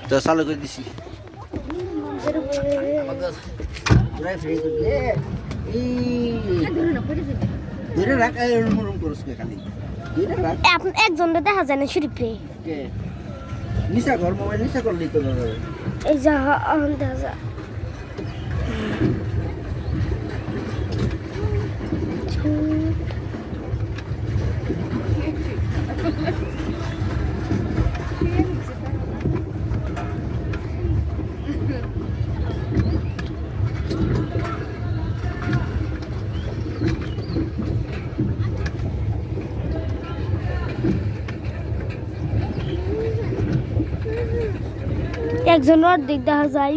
তো চালু করে দিছি একজন দেখা যায় না শরীফ রে নিশা ঘর মোবাইল নিশা করলি তো এই যা দেখা যায় একজন অর্ধেক দেখা যায়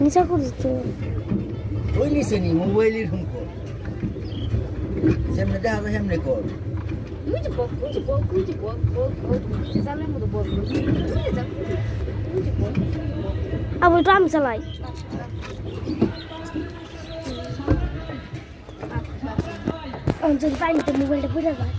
নিশা করছে ওই নিচে নি মোবাইলের ফোন কর সামনে দেখা যায় সামনে কর আবার তো আমি চালাই যদি পানিতে মোবাইলটা পড়ে যায়